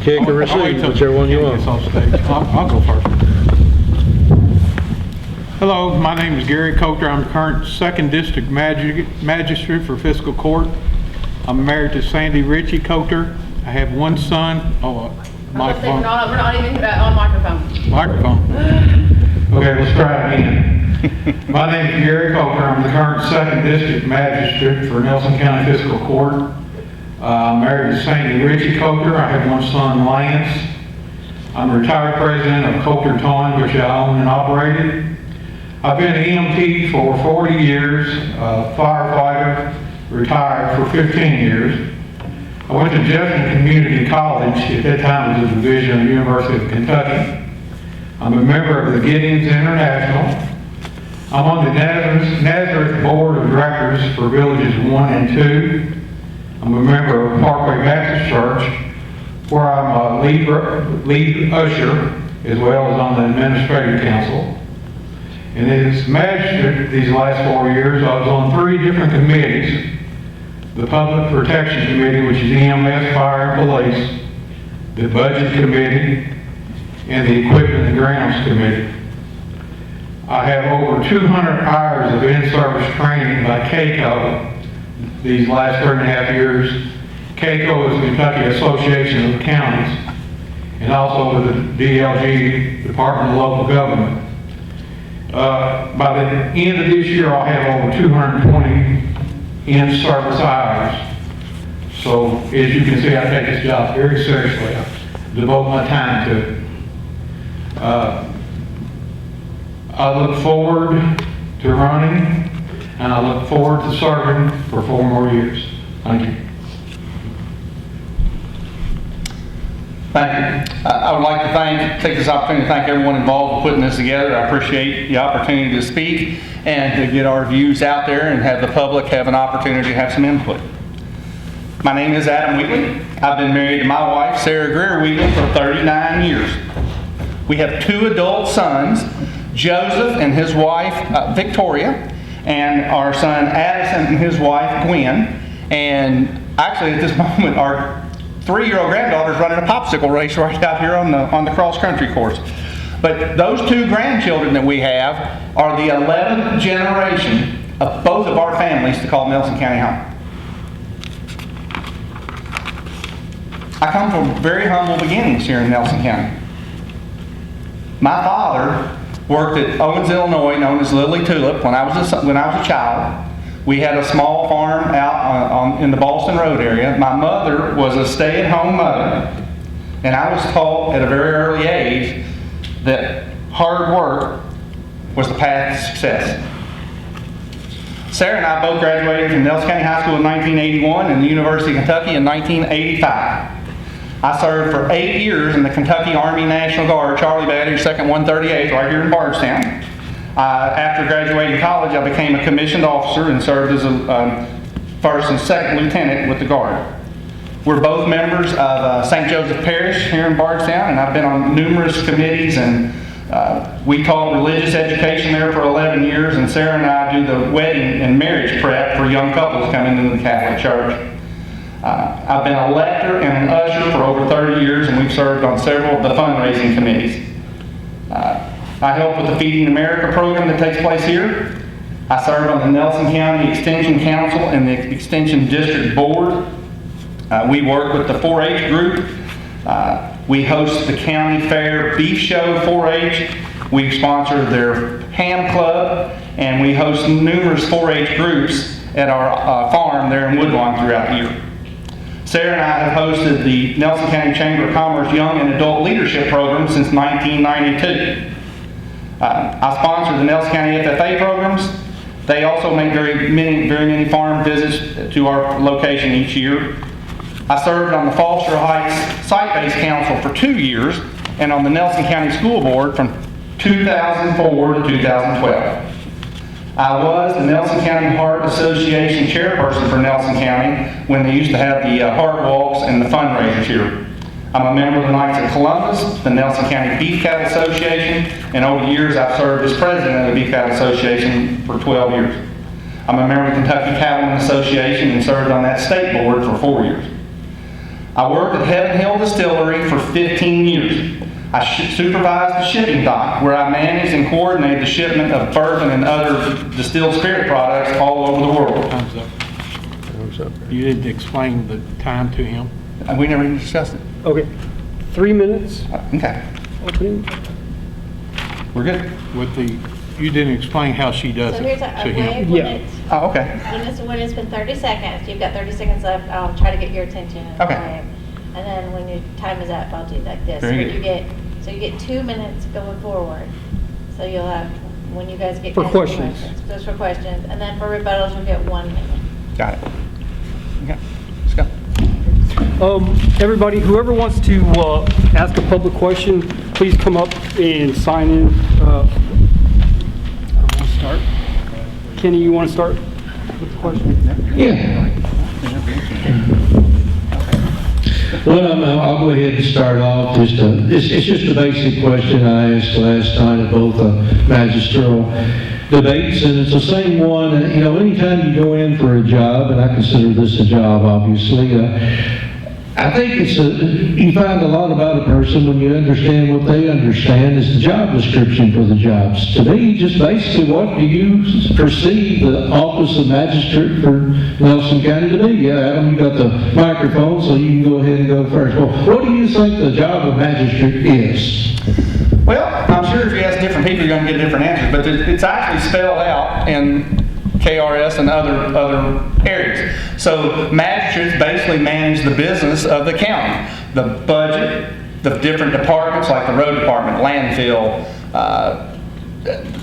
kick or receive, whichever one you want. I'll go first. Hello, my name is Gary Coulter. I'm the current 2nd District Magistrate for Fiscal Court. I'm married to Sandy Ritchie Coulter. I have one son. Microphone. We're not even on microphone. Microphone. Okay, let's try it again. My name is Gary Coulter. I'm the current 2nd District Magistrate for Nelson County Fiscal Court. I'm married to Sandy Ritchie Coulter. I have one son, Lance. I'm the retired president of Coulter Towing, which I own and operated. I've been an EMT for 40 years, firefighter, retired for 15 years. I went to Jefferson Community College, at that time it was a division of the University of Kentucky. I'm a member of the Gideons International. I'm on the Nazareth Board of Directors for Villages 1 and 2. I'm a member of Parkway Baptist Church, where I'm a lead usher, as well as on the Administrative Council. And as magistrate these last 4 years, I was on 3 different committees. The Public Protection Committee, which is EMS, Fire, and Police, the Budget Committee, and the Equipment and Grounds Committee. I have over 200 hours of in-service training by CACO these last 3.5 years. CACO is the Kentucky Association of Counties, and also with the DLG, Department of Local Government. By the end of this year, I'll have over 220 in-service hours. So, as you can see, I take this job very seriously. I devote my time to it. I look forward to running, and I look forward to serving for 4 more years. Thank you. Thank you. I would like to take this opportunity to thank everyone involved in putting this together. I appreciate the opportunity to speak and to get our views out there and have the public have an opportunity to have some input. My name is Adam Wheatley. I've been married to my wife, Sarah Greer Wheatley, for 39 years. We have 2 adult sons, Joseph and his wife, Victoria, and our son, Addison, and his wife, Gwen. And actually, at this moment, our 3-year-old granddaughter's running a popsicle race right out here on the cross-country course. But those 2 grandchildren that we have are the 11th generation of both of our families to call Nelson County home. I come from very humble beginnings here in Nelson County. My father worked at Owens, Illinois, known as Lily Tulip, when I was a child. We had a small farm out in the Boston Road area. My mother was a stay-at-home mother, and I was taught at a very early age that hard work was the path to success. Sarah and I both graduated from Nelson County High School in 1981 and the University of Kentucky in 1985. I served for 8 years in the Kentucky Army National Guard, Charlie Battery, 2nd 138th, right here in Bardstown. After graduating college, I became a commissioned officer and served as a 1st and 2nd lieutenant with the Guard. We're both members of St. Joseph Parish here in Bardstown, and I've been on numerous committees, and we taught religious education there for 11 years, and Sarah and I do the wedding and marriage prep for young couples coming into the Catholic Church. I've been a lector and an usher for over 30 years, and we've served on several of the fundraising committees. I help with the Feeding America program that takes place here. I serve on the Nelson County Extension Council and the Extension District Board. We work with the 4-H group. We host the County Fair Beef Show 4-H. We sponsor their ham club, and we host numerous 4-H groups at our farm there in Woodlawn throughout the year. Sarah and I have hosted the Nelson County Chamber of Commerce Young and Adult Leadership Program since 1992. I sponsor the Nelson County FFA programs. They also make very many farm visits to our location each year. I served on the Foster Heights Site-Based Council for 2 years and on the Nelson County School Board from 2004 to 2012. I was the Nelson County Heart Association chairperson for Nelson County when they used to have the heart walks and the fundraisers here. I'm a member of the Knights of Columbus, the Nelson County Beef Cattle Association, and over the years I've served as president of the Beef Cattle Association for 12 years. I'm a member of the Kentucky Cattlemen Association and served on that state board for 4 years. I worked at Heaven Hill Distillery for 15 years. I supervised the shipping dock, where I managed and coordinated the shipment of bourbon and other distilled spirit products all over the world. Time's up. You didn't explain the time to him. And we never even discussed it. Okay, 3 minutes. Okay, Opening. we're good. You didn't explain how she does So it here's to a him. way Yeah. Oh, okay. when it's been 30 seconds, you've got 30 seconds left, I'll try to get your attention. And Okay. time. And then when your time is up, I'll do like this. Very So good. you get 2 minutes going forward. So you'll have, when you guys get For asked questions. Just for questions. And then for rebuttals, you'll get 1 minute. Got it. Okay, let's go. Everybody, whoever wants to ask a public question, please come up and sign in. I want to start. Kenny, you want to start with the question? Yeah. Well, I'll go ahead and start off. It's just a basic question I asked last night at both magistral debates, and it's the same one. Anytime you go in for a job, and I consider this a job, obviously, I think you find a lot about a person when you understand what they understand is the job description for the jobs. To me, just basically, what do you perceive the office of magistrate for Nelson County to be? Yeah, Adam, you got the microphone, so you can go ahead and go first. Well, what do you think the job of magistrate is? Well, I'm sure if you ask different people, you're going to get different answers, but it's actually spelled out in KRS and other areas. So magistrates basically manage the business of the county, the budget, the different departments like the road department, landfill.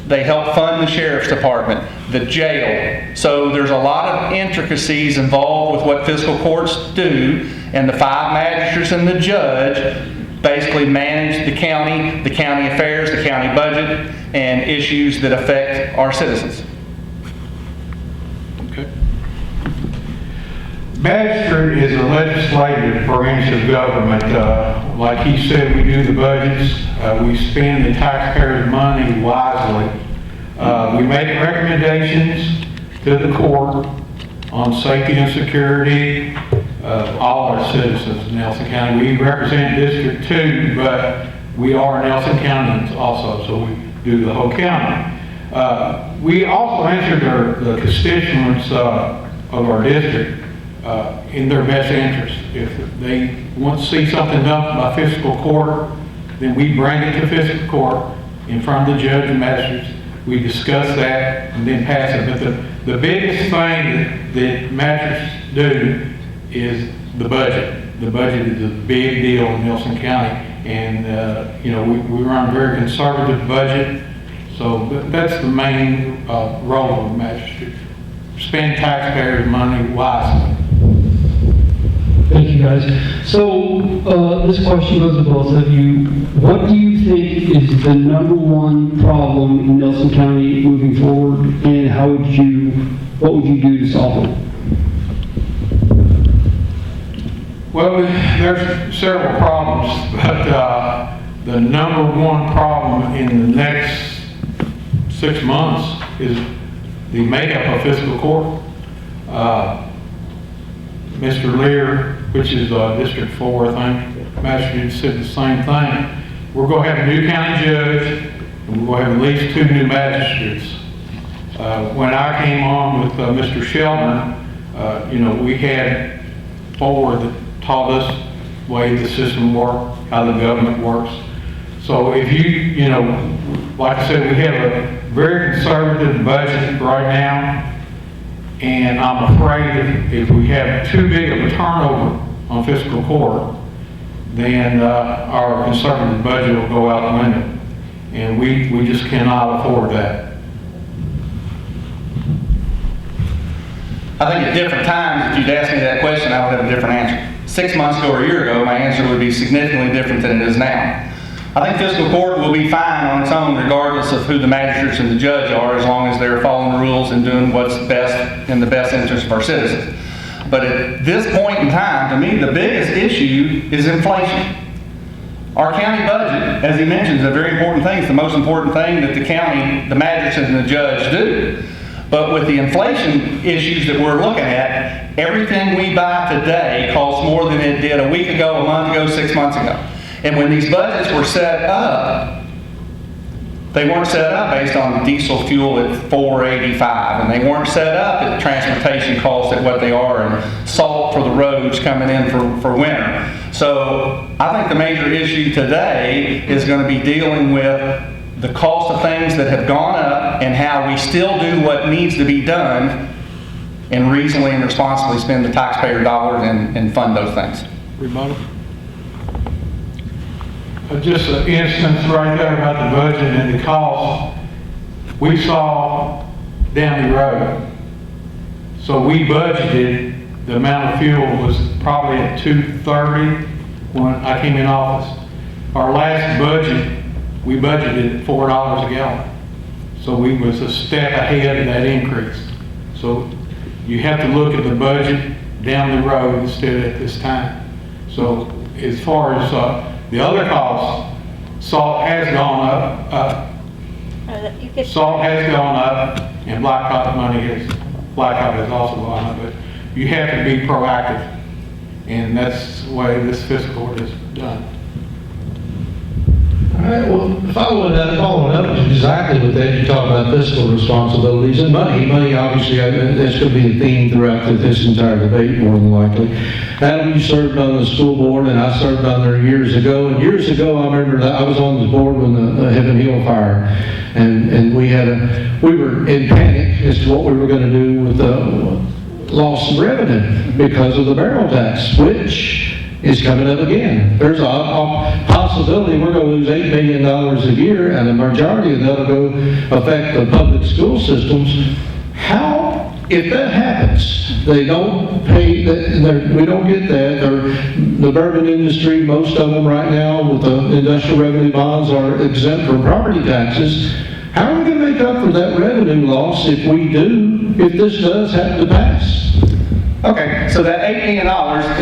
They help fund the sheriff's department, the jail. So there's a lot of intricacies involved with what fiscal courts do, and the 5 magistrates and the judge basically manage the county affairs, the county budget, and issues that affect our citizens. Okay. Magistrate is a legislative branch of government. Like he said, we do the budgets. We spend the taxpayers' money wisely. We make recommendations to the court on safety and security of all our citizens in Nelson County. We represent District 2, but we are Nelson County also, so we do the whole county. We also answer the constituents of our district in their best interest. If they want to see something done by fiscal court, then we bring it to fiscal court in front of the judge and magistrates. We discuss that and then pass it. But the biggest thing that magistrates do is the budget. The budget is a big deal in Nelson County, and we run a very conservative budget. So that's the main role of a magistrate. Spend taxpayers' money wisely. Thank you, guys. So this question goes to both of you. What do you think is the #1 problem in Nelson County moving forward, and what would you do to solve it? Well, there's several problems, but the #1 problem in the next 6 months is the makeup of fiscal court. Mr. Lear, which is District 4, I think, magistrate said the same thing. We're going to have a new county judge, and we're going to have at least 2 new magistrates. When I came on with Mr. Sheldon, we had 4 that taught us the way the system works, how the government works. So if like I said, we have a very conservative budget right now, and I'm afraid if we have too big of a turnover on fiscal court, then our conservative budget will go out the window, and we just cannot afford that. I think at different times, if you'd asked me that question, I would have a different answer. 6 months ago or a year ago, my answer would be significantly different than it is now. I think fiscal court will be fine on its own regardless of who the magistrates and the judge are, as long as they're following the rules and doing what's best in the best interest of our citizens. But at this point in time, to me, the biggest issue is inflation. Our county budget, as he mentioned, is a very important thing. It's the most important thing that the county, the magistrates and the judge do. But with the inflation issues that we're looking at, everything we buy today costs more than it did a week ago, a month ago, 6 months ago. And when these budgets were set up, they weren't set up based on diesel fuel at $4.85, and they weren't set up at transportation costs at what they are, and salt for the roads coming in for winter. So I think the major issue today is going to be dealing with the cost of things that have gone up and how we still do what needs to be done and reasonably and responsibly spend the taxpayer dollars and fund those things. Rebuttal. Just an instance right there about the budget and the cost. We saw down the road. So we budgeted, the amount of fuel was probably at $2.30 when I came in office. Our last budget, we budgeted at $4 a gallon. So we was a step ahead of that increase. So you have to look at the budget down the road instead of at this time. So as far as the other costs, salt has gone up. Salt has gone up, and blacktop has also gone up. But you have to be proactive, and that's the way this fiscal order is done. All right, well, following up exactly with that, you talk about fiscal responsibilities and money. Money, obviously, that's going to be the theme throughout this entire debate, more than likely. Adam, you served on the school board, and I served on there years ago. And years ago, I remember that I was on the board when the Heaven Hill fire, and we were in panic as to what we were going to do with the loss of revenue because of the barrel tax, which is coming up again. There's a possibility we're going to lose $8 million a year, and the majority of that will go affect the public school systems. How, if that happens, they don't pay, we don't get that, the bourbon industry, most of them right now with the industrial revenue bonds are exempt from property taxes. How are we going to make up for that revenue loss if this does happen to pass? Okay, so that $8 million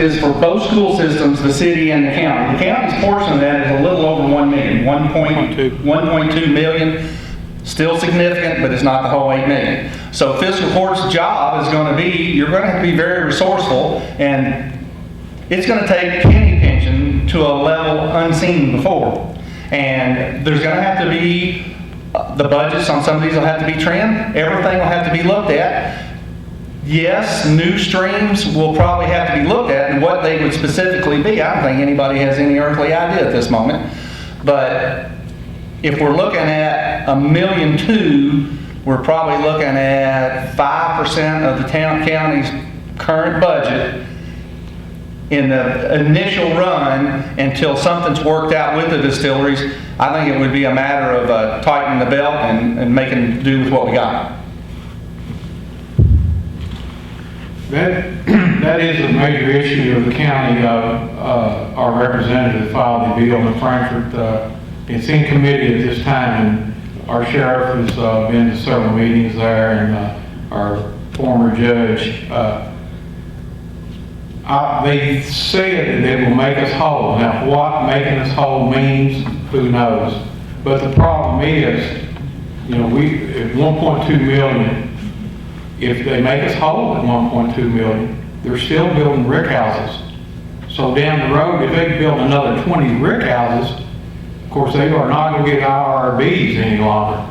is for both school systems, the city and the county. The county's portion of that is a little over $1 million, 1.2 million. Still significant, but it's not the whole $8 million. So fiscal court's job is going to be, you're going to have to be very resourceful, and it's going to take penny pinching to a level unseen before. And there's going to have to be, the budgets on some of these will have to be trimmed. Everything will have to be looked at. Yes, new streams will probably have to be looked at, and what they would specifically be, I don't think anybody has any earthly idea at this moment. But if we're looking at $1.2 million, we're probably looking at 5% of the county's current budget in the initial run until something's worked out with the distilleries. I think it would be a matter of tightening the belt and making do with what we got. That is a major issue of the county. Our representative filed the bill in Frankfurt. It's in committee at this time, and our sheriff has been to several meetings there, and our former judge. They said that they will make us whole. Now, what making us whole means, who knows? But the problem is, we at 1.2 million. If they make us whole at 1.2 million, they're still building rick houses. So down the road, if they build another 20 rick houses, of course they are not going to get IRBs any longer.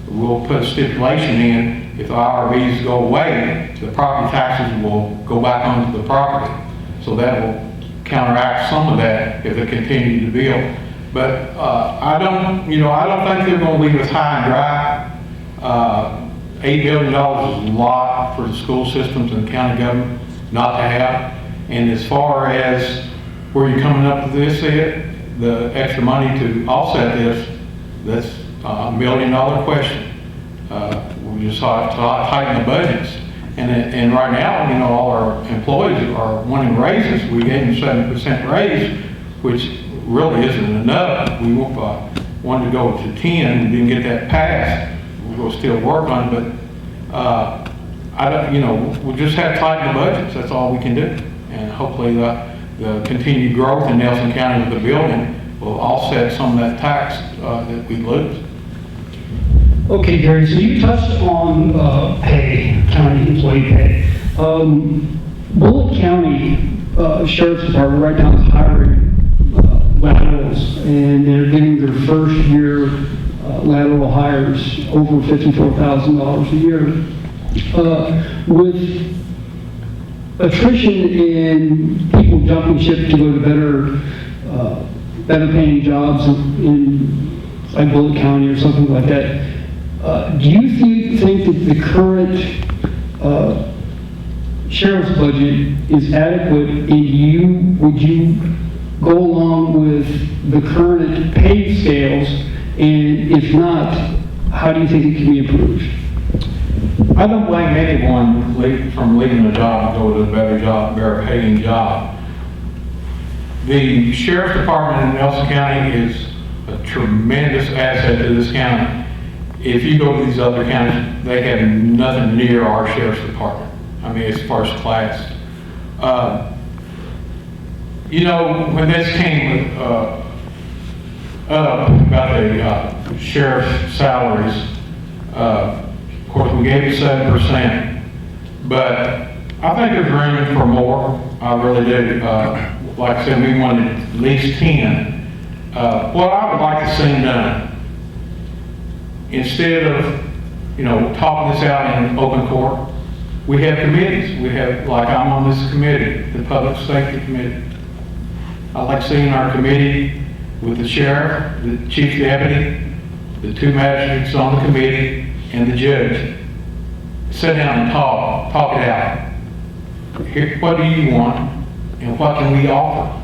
We'll put a stipulation in, if the IRBs go away, the property taxes will go back onto the property. So that will counteract some of that if they continue to build. But I don't think they're going to leave us high and dry. $8 billion is a lot for the school systems and the county government not to have. And as far as where you're coming up with this, the extra money to offset this, that's $1 million question. We just have to tighten the budgets. And right now, all our employees are wanting raises. We gave them 7% raise, which really isn't enough. We wanted to go to 10, we didn't get that passed. We'll still work on it, but we'll just have to tighten the budgets. That's all we can do, and hopefully the continued growth in Nelson County with the building will offset some of that tax that we lose. Okay, Gary, so you touched on pay, county employee pay. Bullitt County Sheriff's Department right now is hiring laterals, and they're getting their first year lateral hires over $54,000 a year. With attrition and people jumping ship to go to better paying jobs in like Bullitt County or something like that, do you think that the current sheriff's budget is adequate, and would you go along with the current pay scales, and if not, how do you think it can be improved? I don't blame anyone from leaving a job and go to a better job, better paying job. The sheriff's department in Nelson County is a tremendous asset to this county. If you go to these other counties, they have nothing near our sheriff's department. I mean, it's first class. You know, when this came up about the sheriff's salaries, of course, we gave you 7%, but I think there's room for more. I really do. Like I said, we wanted at least 10. What I would like to see done, instead of, you know, talking this out in open court, we have committees. We have, like I'm on this committee, the Public Safety Committee. I like seeing our committee with the sheriff, the chief deputy, the two magistrates on the committee, and the judge. Sit down and talk it out. Here, what do you want, and what can we offer?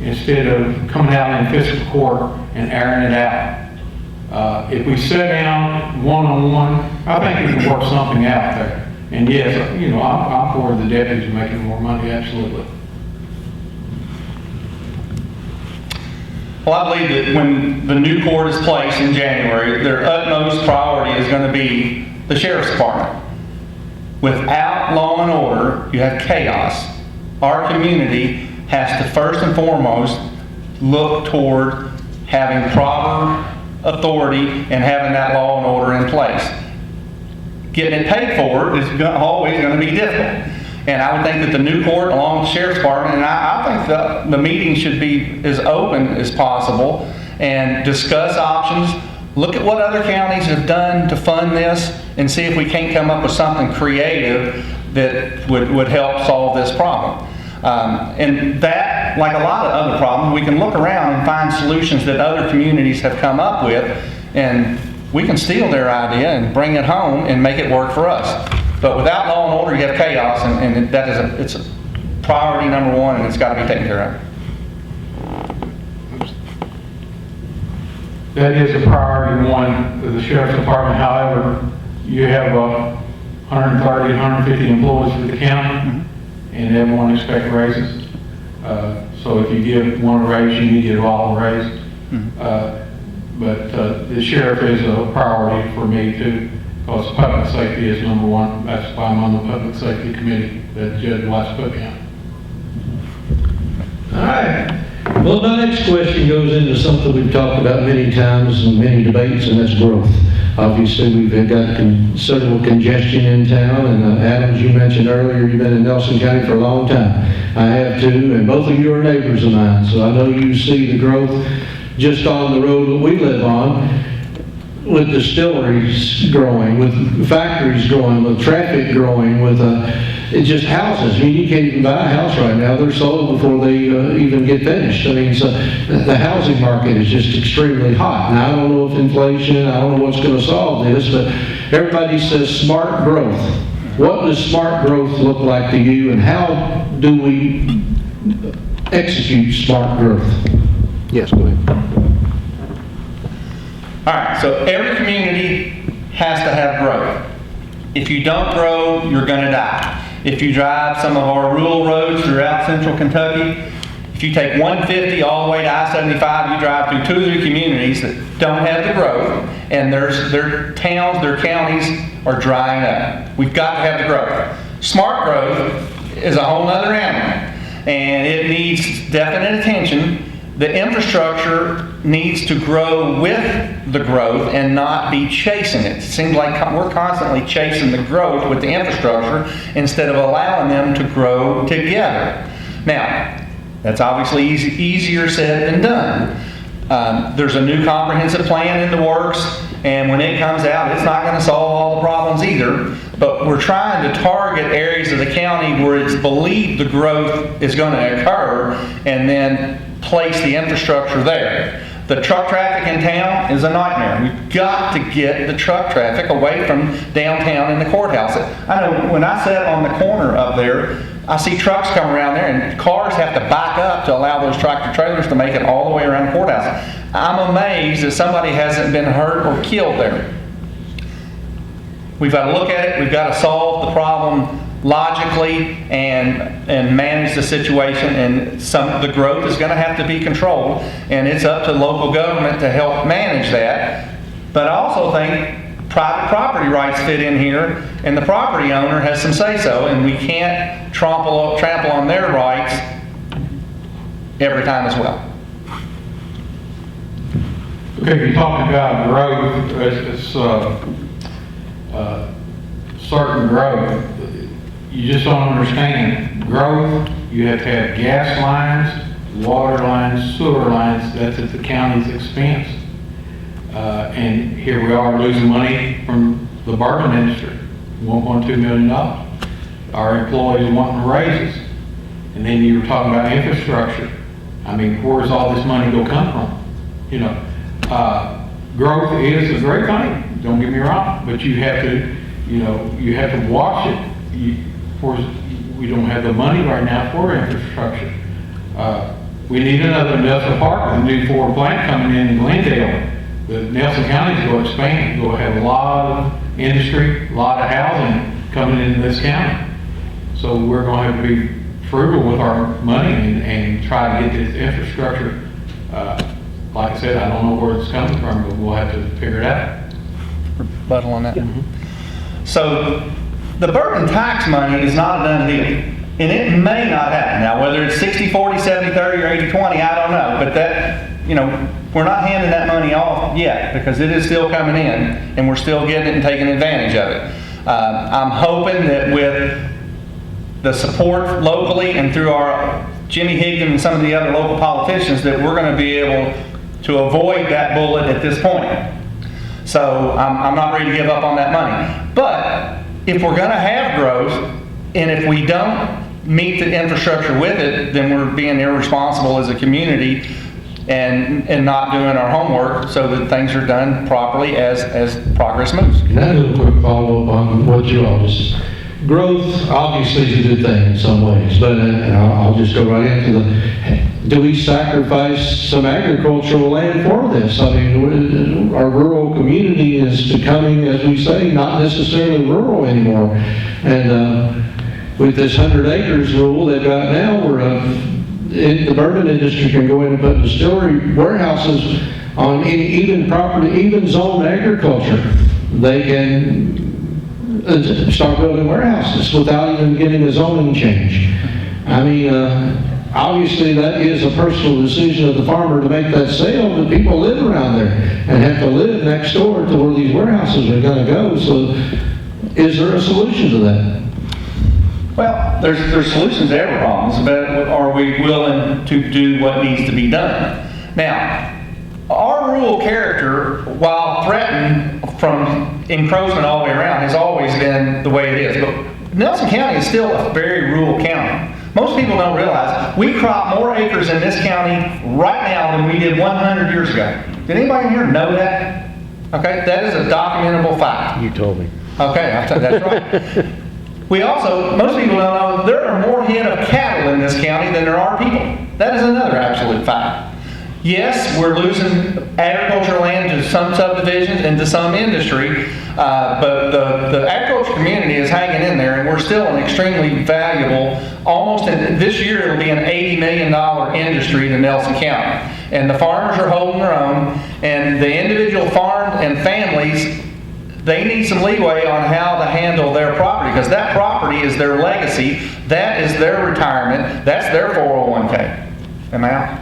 Instead of coming out in fiscal court and airing it out. If we sit down one-on-one, I think we can work something out there. And yes, you know, I'm for the deputies making more money, absolutely. Well, I believe that when the new court is placed in January, their utmost priority is going to be the sheriff's department. Without law and order, you have chaos. Our community has to first and foremost look toward having proper authority and having that law and order in place. Getting it paid for is always going to be difficult. And I would think that the new court, along with the sheriff's department, and I think the meeting should be as open as possible and discuss options. Look at what other counties have done to fund this and see if we can't come up with something creative that would help solve this problem. And that, like a lot of other problems, we can look around and find solutions that other communities have come up with, and we can steal their idea and bring it home and make it work for us. But without law and order, you have chaos, and it's a priority number one, and it's got to be taken care of. That is a priority one for the sheriff's department. However, you have 130, 150 employees for the county, and everyone expects raises. So if you give one a raise, you need to get all raised. But the sheriff is a priority for me too, because public safety is number one. That's why I'm on the Public Safety Committee that Judge Watts put me on. All right. Well, my next question goes into something we've talked about many times in many debates, and that's growth. Obviously, we've got considerable congestion in town, and Adam, as you mentioned earlier, you've been in Nelson County for a long time. I have too, and both of you are neighbors of mine, so I know you see the growth just on the road that we live on, with distilleries growing, with factories growing, with traffic growing, with it's just houses. I mean, you can't even buy a house right now. They're sold before they even get finished. I mean, so the housing market is just extremely hot. Now, I don't know if inflation, I don't know what's going to solve this, but everybody says smart growth. What does smart growth look like to you, and how do we execute smart growth? Yes, go ahead. All right, so every community has to have growth. If you don't grow, you're going to die. If you drive some of our rural roads throughout central Kentucky, if you take 150 all the way to I-75, you drive through 2 or 3 communities that don't have the growth, and their towns, their counties are drying up. We've got to have the growth. Smart growth is a whole other animal, and it needs definite attention the infrastructure needs to grow with the growth and not be chasing it. It seems like we're constantly chasing the growth with the infrastructure instead of allowing them to grow together. Now, that's obviously easier said than done. There's a new comprehensive plan in the works, and when it comes out, it's not going to solve all the problems either. But we're trying to target areas of the county where it's believed the growth is going to occur, and then place the infrastructure there. The truck traffic in town is a nightmare. We've got to get the truck traffic away from downtown and the courthouse. I know when I sit on the corner up there, I see trucks come around there and cars have to back up to allow those tractor trailers to make it all the way around the courthouse. I'm amazed that somebody hasn't been hurt or killed there. We've got to look at it. We've got to solve the problem logically and manage the situation, and the growth is going to have to be controlled, and it's up to local government to help manage that. But I also think private property rights fit in here, and the property owner has some say-so, and we can't trample on their rights every time as well. Okay, you're talking about growth, it's certain growth. You just don't understand. Growth, you have to have gas lines, water lines, sewer lines. That's at the county's expense. And here we are losing money from the bourbon industry, $1.2 million. Our employees wanting raises. And then you were talking about infrastructure. I mean, where's all this money going to come from? You know, growth is a great thing, don't get me wrong, but you have to, you have to watch it. We don't have the money right now for infrastructure. We need another Nelson Park, the new Ford plant coming in Glendale. The Nelson County is going to expand. We'll have a lot of industry, a lot of housing coming into this county. So we're going to have to be frugal with our money and try to get this infrastructure. Like I said, I don't know where it's coming from, but we'll have to figure it out. Rebuttal on that. Mm-hmm. So the bourbon tax money is not a done deal, and it may not happen. Now, whether it's 60-40, 70-30, or 80-20, I don't know, but that, we're not handing that money off yet because it is still coming in, and we're still getting it and taking advantage of it. I'm hoping that with the support locally and through our Jimmy Higdon and some of the other local politicians that we're going to be able to avoid that bullet at this point. So I'm not ready to give up on that money. But if we're going to have growth, and if we don't meet the infrastructure with it, then we're being irresponsible as a community and not doing our homework so that things are done properly as progress moves. Can I do a quick follow-up on what you all just... Growth obviously is a good thing in some ways, but I'll just go right into do we sacrifice some agricultural land for this? I mean, our rural community is becoming, as we say, not necessarily rural anymore. And with this 100 acres rule they've got now, where the bourbon industry can go in and put distillery warehouses on any even property, even zone agriculture. They can start building warehouses without even getting a zoning change. I mean, obviously that is a personal decision of the farmer to make that sale, but people live around there and have to live next door to where these warehouses are going to go. So is there a solution to that? Well, there's solutions to every problem, but are we willing to do what needs to be done? Now, our rural character, while threatened from encroachment all the way around, has always been the way it is. But Nelson County is still a very rural county. Most people don't realize we crop more acres in this county right now than we did 100 years ago. Did anybody here know that? Okay, that is a documentable fact. You told me. Okay, that's right. We also, most people don't know, there are more head of cattle in this county than there are people. That is another absolute fact. Yes, we're losing agricultural land to some subdivisions and to some industry, but the agriculture community is hanging in there, and we're still an extremely valuable, this year it'll be an $80 million industry to Nelson County. And the farmers are holding their own, and the individual farms and families, they need some leeway on how to handle their property, because that property is their legacy, that is their retirement, that's their 401k. Am I out?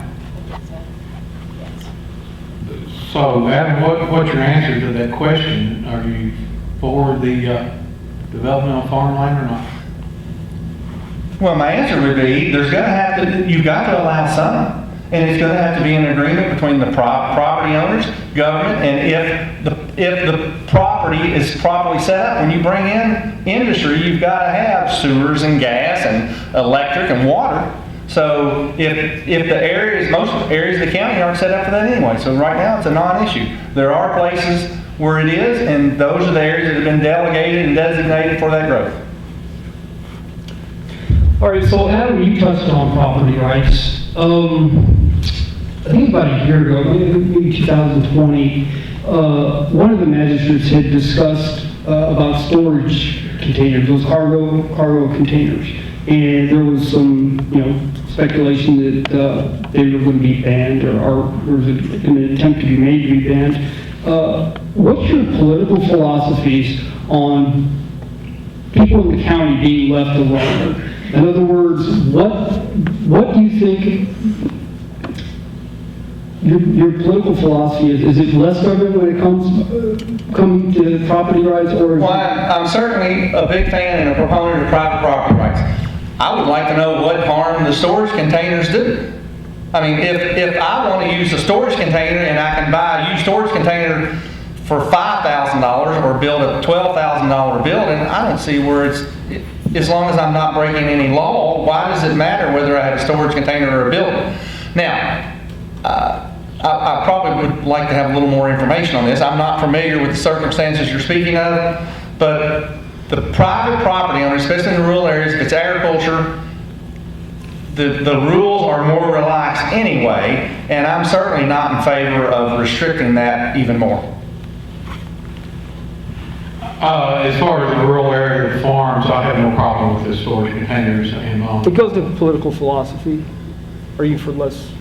So Adam, what's your answer to that question? Are you for the development of farmland or not? Well, my answer would be, you've got to allow some. And it's going to have to be an agreement between the property owners, government, and if the property is properly set up, when you bring in industry, you've got to have sewers and gas and electric and water. So if most areas of the county aren't set up for that anyway. So right now it's a non-issue. There are places where it is, and those are the areas that have been delegated and designated for that growth. All right, so Adam, you touched on property rights. I think about a year ago, maybe 2020, one of the magistrates had discussed about storage containers, those cargo containers. And there was some, speculation that they were going to be banned, or there was an attempt to be made to be banned. What's your political philosophies on people in the county being left alone? In other words, what do you think your political philosophy is? Is it less government when it comes to property rights, or? Well, I'm certainly a big fan and a proponent of private property rights. I would like to know what harm the storage containers do. I mean, if I want to use a storage container and I can buy a used storage container for $5,000 or build a $12,000 building, I don't see where as long as I'm not breaking any law, why does it matter whether I have a storage container or a building? Now, I probably would like to have a little more information on this. I'm not familiar with the circumstances you're speaking of, but the private property owner, especially in the rural areas, if it's agriculture, the rules are more relaxed anyway, and I'm certainly not in favor of restricting that even more. As far as the rural area of farms, I have no problem with the storage containers and It goes to political philosophy. Are you for less?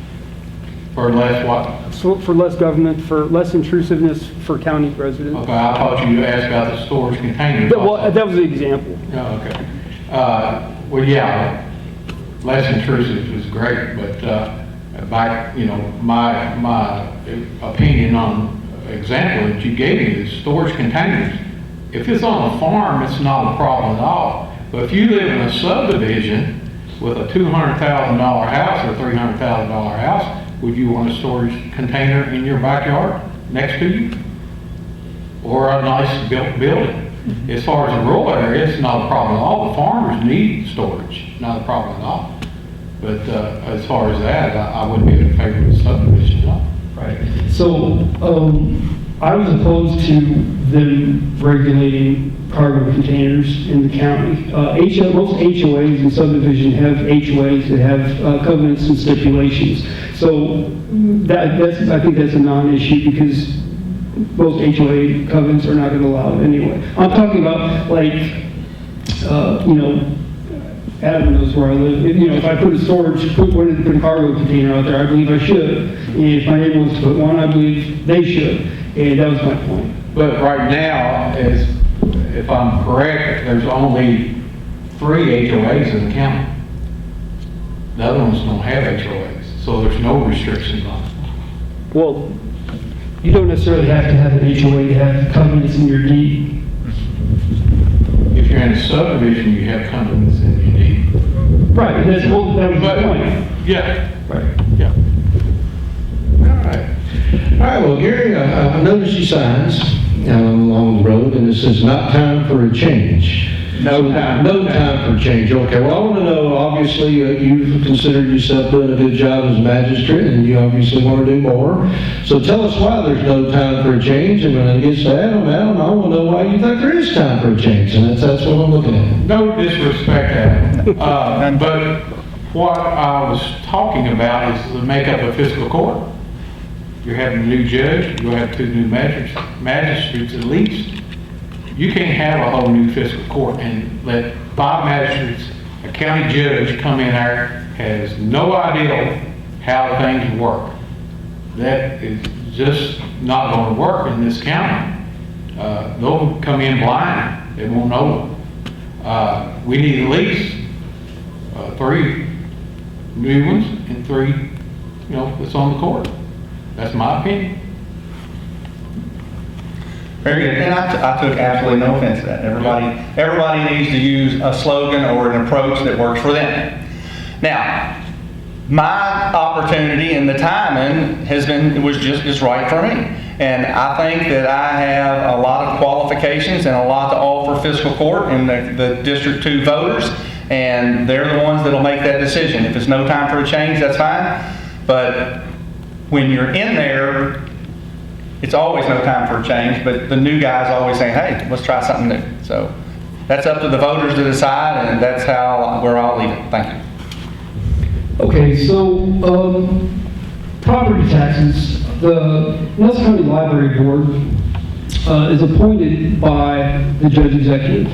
for less what? So for less government, for less intrusiveness for county residents? Okay, I thought you asked about the storage containers. Well, that was the example. Oh, okay. Well, yeah, less intrusive is great, but my opinion on example that you gave me is storage containers. If it's on a farm, it's not a problem at all. But if you live in a subdivision with a $200,000 house or $300,000 house, would you want a storage container in your backyard next to you? Or a nice built building? As far as the rural area, it's not a problem at all. The farmers need storage, not a problem at all. But as far as that, I wouldn't be in favor of the subdivision at all. Right. So, I was opposed to them regulating cargo containers in the county. Most HOAs and subdivision have HOAs that have covenants and stipulations. So I think that's a non-issue because most HOA covenants are not going to allow it anyway. I'm talking about Adam knows where I live. If I put a cargo container out there, I believe I should. And if my neighbor wants to put one, I believe they should. And that was my point. But right now, if I'm correct, there's only 3 HOAs in the county. The other ones don't have HOAs, so there's no restrictions on it. Well, you don't necessarily have to have an HOA to have covenants in your deed. If you're in a subdivision, you have covenants in your deed. Right, that was the point. Yeah. Right. Yeah. All right, well, Gary, I noticed your signs along the road, and it says, "Not time for a change." No time. No time for a change. Okay, well, I want to know, obviously, you've considered yourself doing a good job as a magistrate, and you obviously want to do more. So tell us why there's no time for a change, and when it gets to Adam, I want to know why you think there is time for a change, and that's what I'm looking at. No disrespect, Adam. But what I was talking about is the makeup of fiscal court. You're having a new judge, you'll have 2 new magistrates at least. You can't have a whole new fiscal court and let 5 magistrates, a county judge come in there, has no idea how things work. That is just not going to work in this county. They'll come in blind, they won't know. We need at least 3 new ones and 3, that's on the court. That's my opinion. Very good. And I took absolutely no offense to that. Everybody needs to use a slogan or an approach that works for them. Now, my opportunity and the timing was just right for me. And I think that I have a lot of qualifications and a lot to offer fiscal court and the District 2 voters, and they're the ones that'll make that decision. If it's no time for a change, that's fine. But when you're in there, it's always no time for a change, but the new guy's always saying, hey, let's try something new. So that's up to the voters to decide, and that's where I'll leave it. Thank you. Okay, so, property taxes, the Nelson County Library Board is appointed by the judge executive.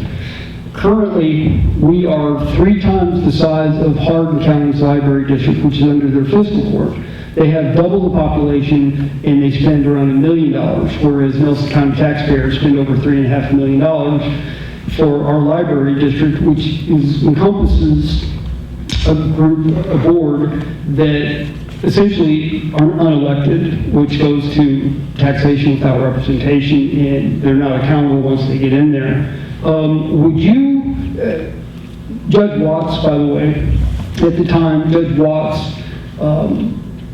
Currently, we are 3 times the size of Hardin County's library district, which is under their fiscal court. They have double the population and they spend around $1 million, whereas Nelson County taxpayers spend over $3.5 million for our library district, which encompasses a board that essentially are unelected, which goes to taxation without representation, and they're not accountable once they get in there. Would you, Judge Watts, by the way, at the time, Judge Watts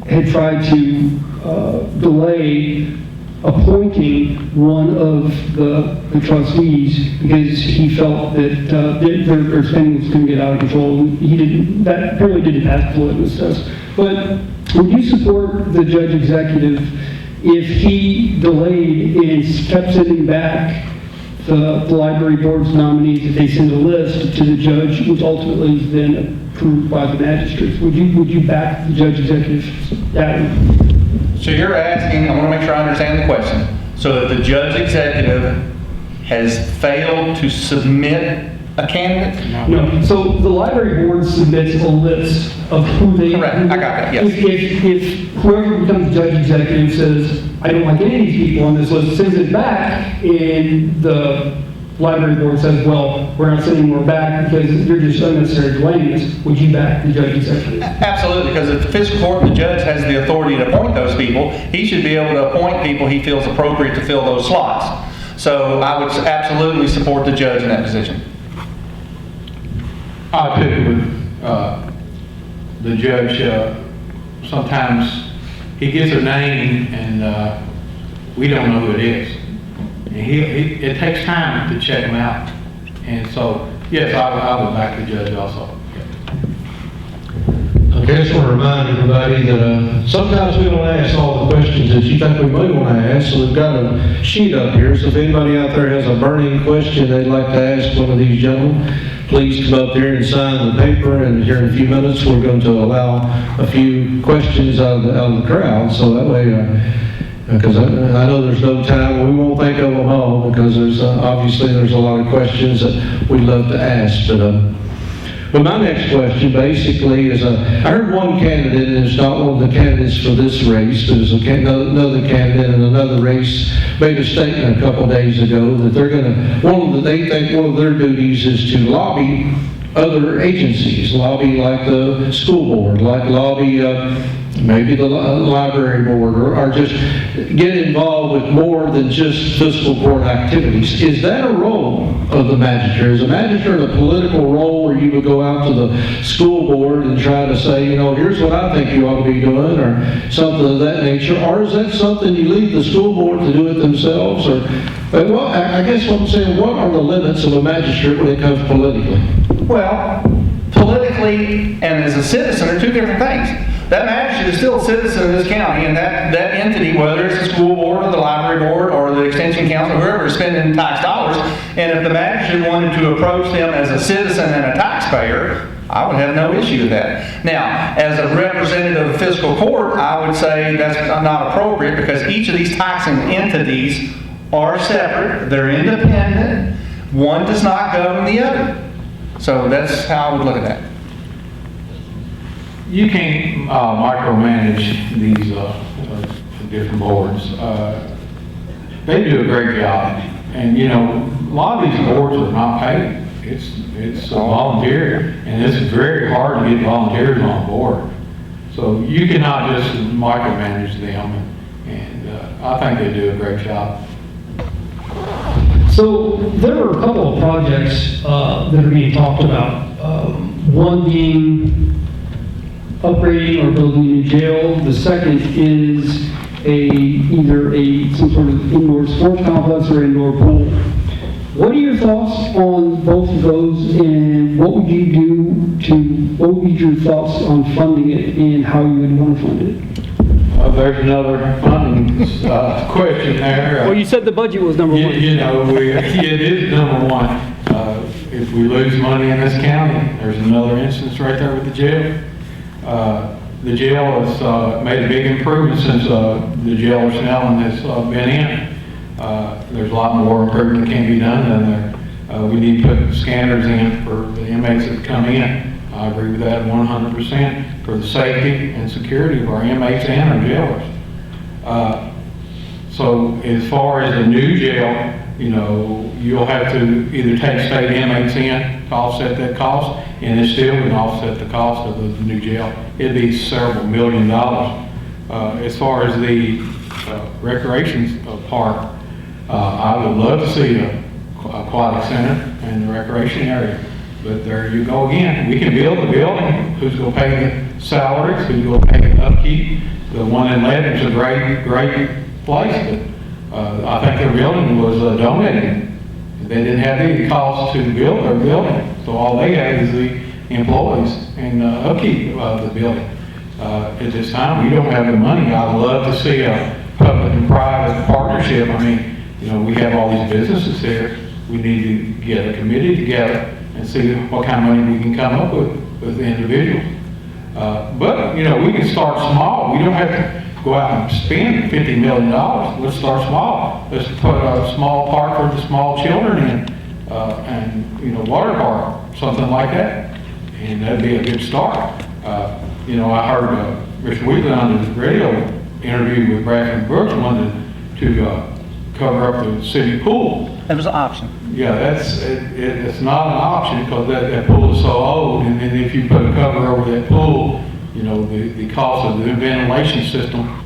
had tried to delay appointing one of the trustees because he felt that their spending was going to get out of control. And that apparently didn't pass the litmus test. But would you support the judge executive if he delayed and kept sending back the library board's nominees, if they send a list to the judge, which ultimately is then approved by the magistrates? Would you back the judge executive? So you're asking, I want to make sure I understand the question, so that the judge executive has failed to submit a candidate? No. So the library board submits a list of who they... Correct. I got that, yes. If whoever becomes the judge executive says, I don't like any of these people on this list, sends it back, and the library board says, well, we're not sending more back because you're just unnecessarily delaying this, would you back the judge executive? Absolutely, because if the fiscal court and the judge has the authority to appoint those people, he should be able to appoint people he feels appropriate to fill those slots. So I would absolutely support the judge in that position. I too would, the judge, sometimes he gets a name and we don't know who it is. And it takes time to check him out. And so, yes, I would back the judge also. Okay, I just want to remind everybody that sometimes we don't ask all the questions that you think we may want to ask, so we've got a sheet up here, so if anybody out there has a burning question they'd like to ask one of these gentlemen, please come up here and sign the paper, and here in a few minutes we're going to allow a few questions out of the crowd, so that way, because I know there's no time, we won't think of them all, because obviously there's a lot of questions that we'd love to ask, but my next question basically is, I heard one candidate, and it's not one of the candidates for this race, but it's another candidate in another race, made a statement a couple days ago that they're going to, they think one of their duties is to lobby other agencies, lobby like the school board, like lobby maybe the library board, or just get involved with more than just fiscal court activities. Is that a role of the magistrate? Is a magistrate a political role where you would go out to the school board and try to say, you know, here's what I think you ought to be doing, or something of that nature? Or is that something you leave the school board to do it themselves? Or, well, I guess what I'm saying, what are the limits of a magistrate when it comes politically? Well, politically and as a citizen are two different things. That magistrate is still a citizen of this county, and that entity, whether it's the school board or the library board or the extension council, whoever is spending tax dollars, and if the magistrate wanted to approach them as a citizen and a taxpayer, I would have no issue with that. Now, as a representative of fiscal court, I would say that's not appropriate because each of these taxing entities are separate, they're independent, one does not govern the other. So that's how I would look at that. You can't micromanage these different boards. They do a great job, and you know, a lot of these boards are not paid. It's volunteer, and it's very hard to get volunteers on board. So you cannot just micromanage them, and I think they do a great job. So there are a couple of projects that are being talked about. One being upgrading or building a new jail. The second is either some sort of indoor sports complex or indoor pool. What are your thoughts on both of those, and what would be your thoughts on funding it and how you would want to fund it? There's another funding question there. Well, you said the budget was number one. You know, it is number one. If we lose money in this county, there's another instance right there with the jail. The jail has made a big improvement since the jail Snellen has been in. There's a lot more improvement that can be done down there. We need to put scanners in for the inmates that come in. I agree with that 100% for the safety and security of our inmates and our jailers. So as far as the new jail, you know, you'll have to either take state inmates in to offset that cost, and it still would offset the cost of the new jail. It'd be several $1 million. As far as the recreation park, I would love to see a aquatic center in the recreation area. But there you go again. We can build the building. Who's going to pay the salaries? Who's going to pay the upkeep? The one in Lebanon is a great place, but I think their building was donated. They didn't have any cost to build their building, so all they had is the employees and upkeep of the building. At this time, we don't have the money. I'd love to see a public and private partnership. I mean, you know, we have all these businesses here. We need to get a committee together and see what kind of money we can come up with the individuals. But, you know, we can start small. We don't have to go out and spend $50 million. Let's start small. Let's put a small park for the small children in, and, you know, water park, something like that. And that'd be a good start. You know, I heard Mr. Wheatley on the radio interview with Bradford Brooks wanted to cover up the city pool. It was an option. Yeah, it's not an option because that pool is so old, and then if you put a cover over that pool, you know, the cost of the ventilation system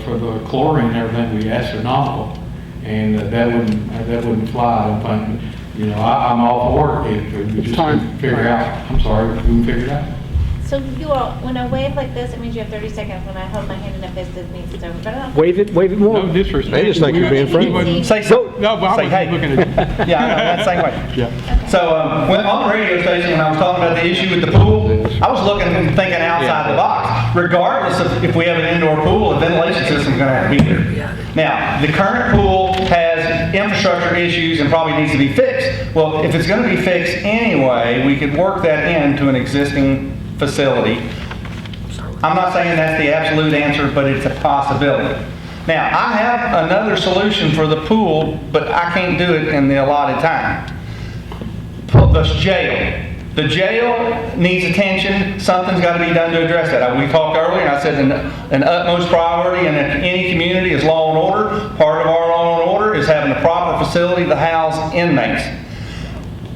for the chlorine and everything would be astronomical, and that wouldn't fly, I don't think. You know, I'm all for it if we just figure out. I'm sorry, we can figure it out. So you all, when I wave like this, it means you have 30 seconds. When I hold my hand in a fist, it means it's over. But I don't. Wave it more. No disrespect. They just think you're being friendly. Say so. No, but I Say was hey. looking at you. Yeah, I know, that same way. Yeah. So when on the radio station, when I was talking about the issue with the pool, I was looking and thinking outside the box. Regardless of if we have an indoor pool, the ventilation system is going to have to be there. Now, the current pool has infrastructure issues and probably needs to be fixed. Well, if it's going to be fixed anyway, we could work that into an existing facility. I'm not saying that's the absolute answer, but it's a possibility. Now, I have another solution for the pool, but I can't do it in the allotted time. The jail. The jail needs attention. Something's got to be done to address that. We talked earlier, and I said an utmost priority in any community is law and order. Part of our law and order is having a proper facility to house inmates.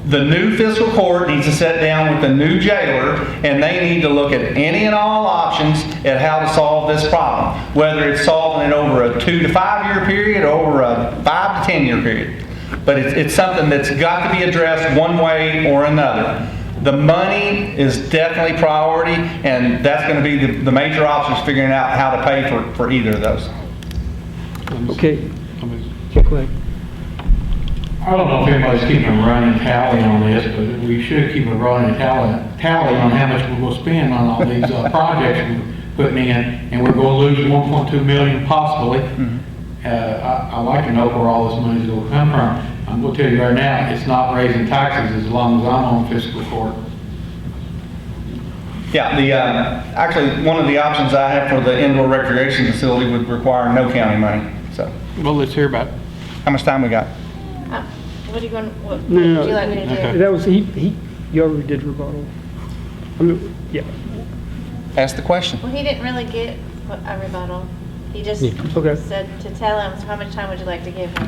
The new fiscal court needs to sit down with the new jailer, and they need to look at any and all options at how to solve this problem. Whether it's solving it over a 2 to 5 year period or over a 5 to 10 year period. But it's something that's got to be addressed one way or another. The money is definitely priority, and that's going to be the major options, figuring out how to pay for either of those. Okay. Check leg. I don't know if anybody's keeping a running tally on this, but we should keep a running tally on how much we're going to spend on all these projects we're putting in, and we're going to lose 1.2 million possibly. I'd like to know where all this money is going to come from. I'm going to tell you right now, it's not raising taxes as long as I'm on fiscal court. Yeah, actually, one of the options I have for the indoor recreation facility would require no county money. So, Well, let's hear about it. how much time we got? What are you going, what No, would you like me to do? Okay. That was, you already did rebuttal. Yeah. Ask the question. Well, he didn't really get a rebuttal. He just Okay. said to tell him, so how much time would you like to give him?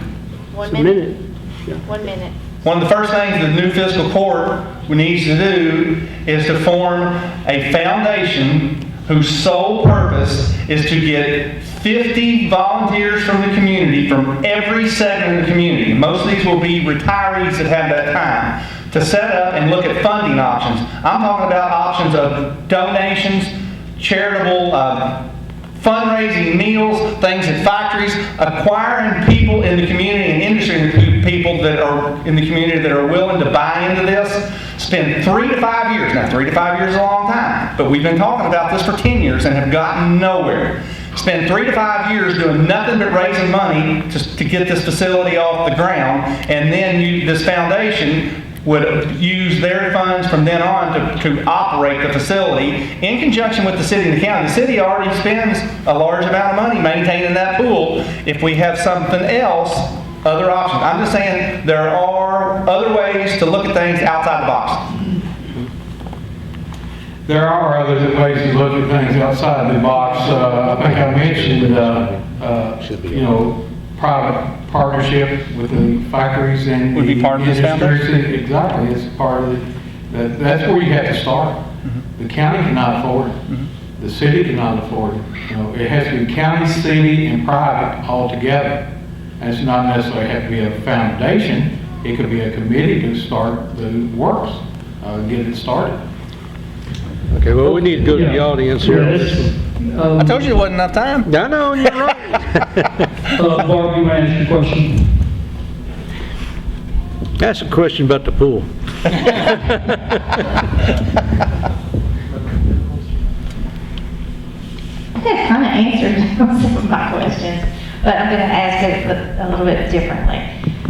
1 It's a minute? minute. Yeah. 1 minute. One of the first things the new fiscal court needs to do is to form a foundation whose sole purpose is to get 50 volunteers from the community, from every segment of the community. Most of these will be retirees that have that time to set up and look at funding options. I'm talking about options of donations, charitable fundraising, meals, things at factories, acquiring people in the community and industry, people that are in the community that are willing to buy into this. Spend 3 to 5 years. Now, 3 to 5 years is a long time, but we've been talking about this for 10 years and have gotten nowhere. Spend 3 to 5 years doing nothing but raising money to get this facility off the ground, and then this foundation would use their funds from then on to operate the facility in conjunction with the city and the county. The city already spends a large amount of money maintaining that pool. If we have something else, other options. I'm just saying there are other ways to look at things outside the box. There are other ways to look at things outside the box. I think I mentioned, private partnership with the factories and Would be part of this industries. foundation? Exactly, it's part of it. That's where you have to start. The county cannot afford it. The city cannot afford it. It has to be county, city, and private all together. And it's not necessarily have to be a foundation. It could be a committee to start the works, get it started. Okay, well, we need to go to the audience here. I told you there wasn't enough time. I know, you're right. Barb, you want to ask your question? That's a question about the pool. I think I've kind of answered some of my questions, but I'm going to ask it a little bit differently.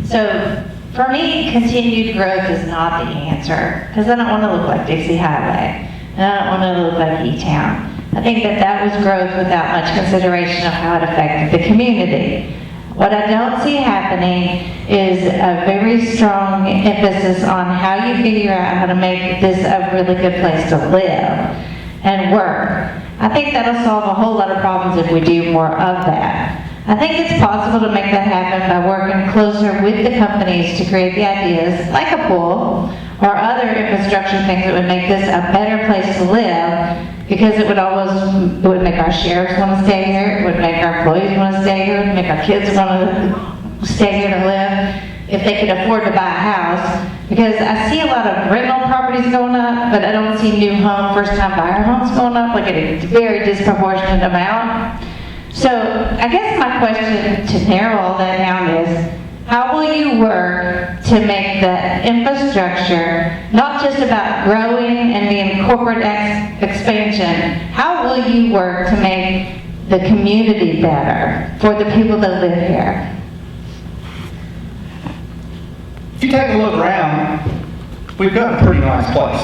So, for me, continued growth is not the answer, because I don't want to look like Dixie Highway, and I don't want to look like E-Town. I think that was growth without much consideration of how it affected the community. What I don't see happening is a very strong emphasis on how you figure out how to make this a really good place to live and work. I think that'll solve a whole lot of problems if we do more of that. I think it's possible to make that happen by working closer with the companies to create the ideas, like a pool or other infrastructure things that would make this a better place to live, because it would make our sheriffs want to stay here, it would make our employees want to stay here, it would make our kids want to stay here to live if they could afford to buy a house. Because I see a lot of rental properties going up, but I don't see new home, first-time buyer homes going up, like at a very disproportionate amount. So I guess my question to narrow all that down is, how will you work to make the infrastructure not just about growing and being corporate expansion? How will you work to make the community better for the people that live here? If you take a look around, we've got a pretty nice place.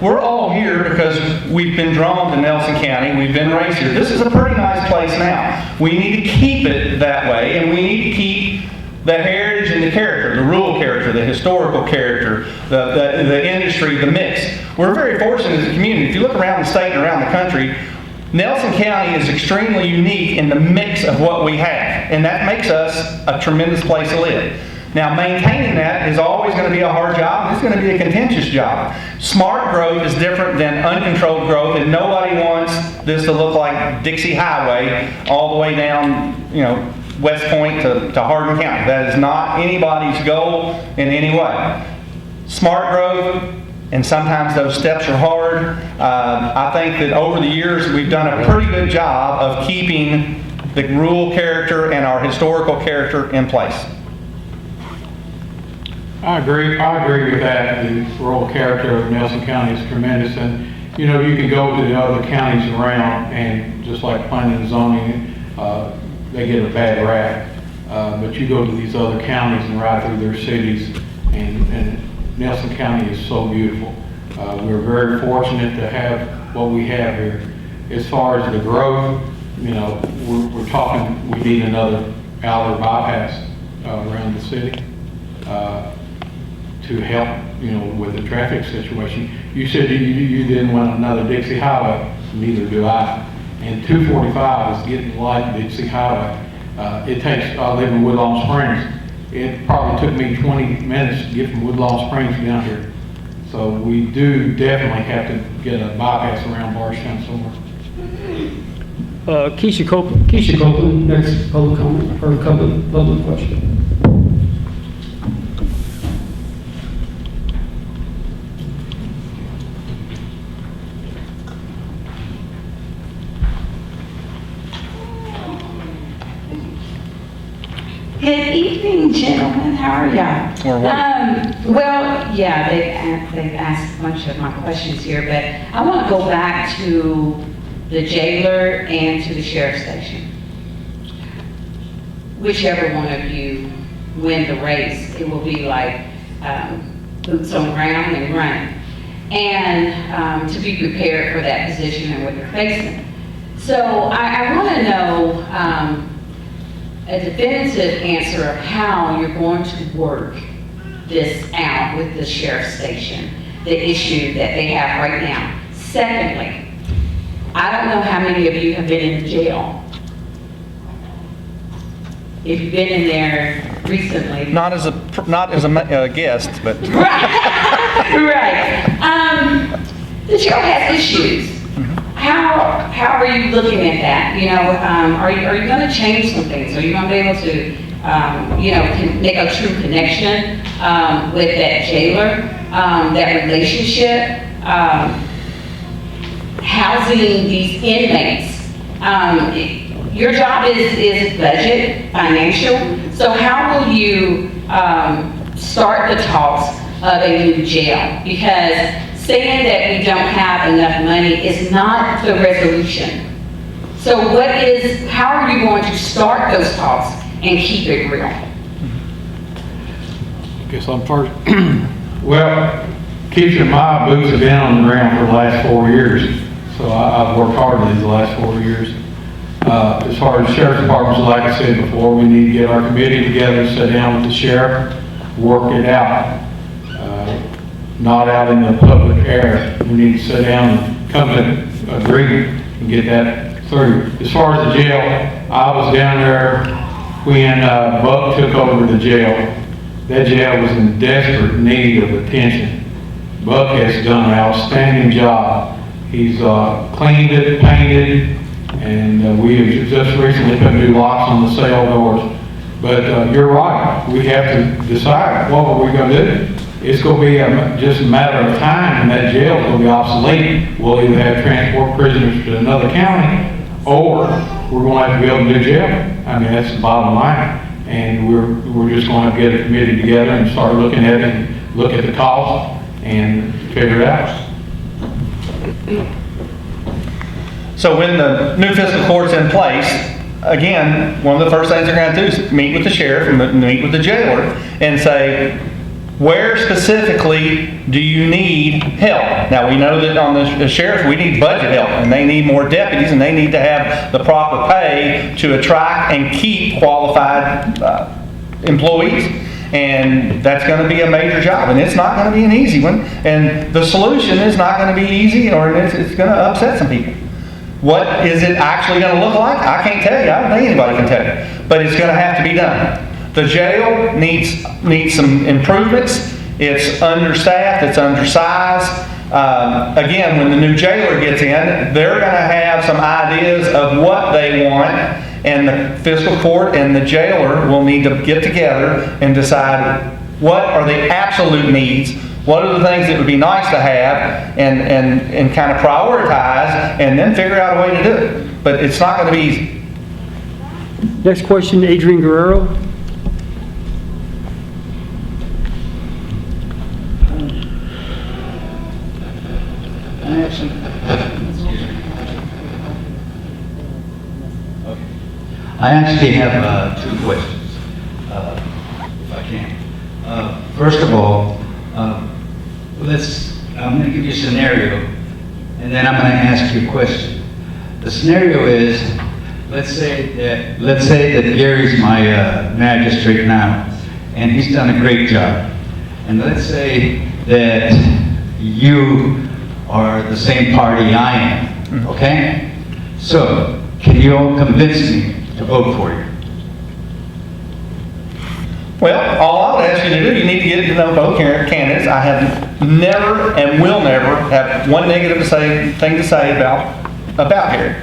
We're all here because we've been drawn to Nelson County, we've been raised here. This is a pretty nice place now. We need to keep it that way, and we need to keep the heritage and the character, the rural character, the historical character, the industry, the mix. We're very fortunate as a community. If you look around the state and around the country, Nelson County is extremely unique in the mix of what we have, and that makes us a tremendous place to live. Now, maintaining that is always going to be a hard job. It's going to be a contentious job. Smart growth is different than uncontrolled growth, and nobody wants this to look like Dixie Highway all the way down, West Point to Hardin County. That is not anybody's goal in any way. Smart growth, and sometimes those steps are hard. I think that over the years we've done a pretty good job of keeping the rural character and our historical character in place. I agree with that. The rural character of Nelson County is tremendous, and you can go to the other counties around, and just like planning and zoning, they get a bad rap. But you go to these other counties and ride through their cities, and Nelson County is so beautiful. We're very fortunate to have what we have here. As far as the growth, we're talking, we need another Allard bypass around the city to help, with the traffic situation. You said you didn't want another Dixie Highway, neither do I. And 245 is getting like Dixie Highway. I live in Woodlawn Springs. It probably took me 20 minutes to get from Woodlawn Springs down here. So we do definitely have to get a bypass around Barstown somewhere. Keisha Copeland, next public comment, or public question. Good evening, gentlemen. How are y'all? We're waiting. Well, yeah, they've asked a bunch of my questions here, but I want to go back to the jailer and to the sheriff's station. Whichever one of you win the race, it will be like boots on the ground and running. And to be prepared for that position and what you're facing. So I want to know a definitive answer of how you're going to work this out with the sheriff's station, the issue that they have right now. Secondly, I don't know how many of you have been in jail. If you've been in there recently. Not as a guest, but. Right. The jail has issues. How are you looking at that? You know, are you going to change some things? Are you going to be able to, make a true connection with that jailer, that relationship, housing these inmates? Your job is budget, financial. So how will you start the talks of a new jail? Because saying that we don't have enough money is not the resolution. So how are you going to start those talks and keep it real? Guess I'm first. Well, Keisha and my boots have been on the ground for the last 4 years, so I've worked hard these last 4 years. As far as the sheriff's department, like I said before, we need to get our committee together, sit down with the sheriff, work it out. Not out in the public air. We need to sit down and come to agreement and get that through. As far as the jail, I was down there when Buck took over the jail. That jail was in desperate need of attention. Buck has done an outstanding job. He's cleaned it, painted, and we have just recently put new locks on the cell doors. But you're right. We have to decide what are we going to do. It's going to be just a matter of time, and that jail is going to be obsolete. We'll either have to transport prisoners to another county, or we're going to have to build a new jail. I mean, that's the bottom line. And we're just going to get a committee together and start looking at it, and look at the cost, and figure it out. So when the new fiscal court's in place, again, one of the first things they're going to do is meet with the sheriff and meet with the jailer and say, where specifically do you need help? Now, we know that on the sheriff, we need budget help, and they need more deputies, and they need to have the proper pay to attract and keep qualified employees. And that's going to be a major job, and it's not going to be an easy one. And the solution is not going to be easy, or it's going to upset some people. What is it actually going to look like? I can't tell you. I don't think anybody can tell you. But it's going to have to be done. The jail needs some improvements. It's understaffed. It's undersized. Again, when the new jailer gets in, they're going to have some ideas of what they want, and the fiscal court and the jailer will need to get together and decide what are the absolute needs, what are the things that would be nice to have, and kind of prioritize, and then figure out a way to do it. But it's not going to be easy. Next question, Adrian Guerrero. I actually have two questions, if I can. First of all, I'm going to give you a scenario, and then I'm going to ask you a question. The scenario is, let's say that Gary's my magistrate now, and he's done a great job. And let's say that you are the same party I am, okay? So, can you all convince me to vote for you? Well, all I would ask you to do, you need to get to know both candidates. I have never and will never have one negative thing to say about Harry.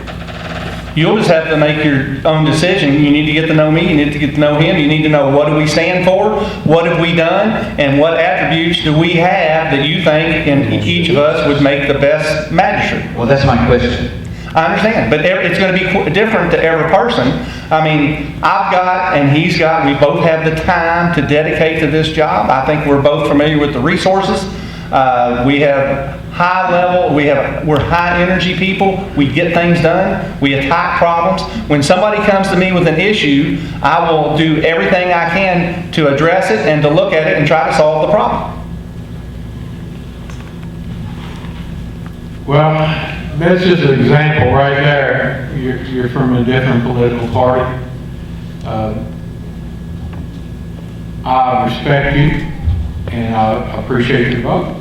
You'll just have to make your own decision. You need to get to know me, you need to get to know him, you need to know what do we stand for, what have we done, and what attributes do we have that you think in each of us would make the best magistrate. Well, that's my question. I understand, but it's going to be different to every person. I mean, I've got and he's got, we both have the time to dedicate to this job. I think we're both familiar with the resources. We have high level, we're high energy people. We get things done. We attack problems. When somebody comes to me with an issue, I will do everything I can to address it and to look at it and try to solve the problem. Well, that's just an example right there. You're from a different political party. I respect you, and I appreciate your vote.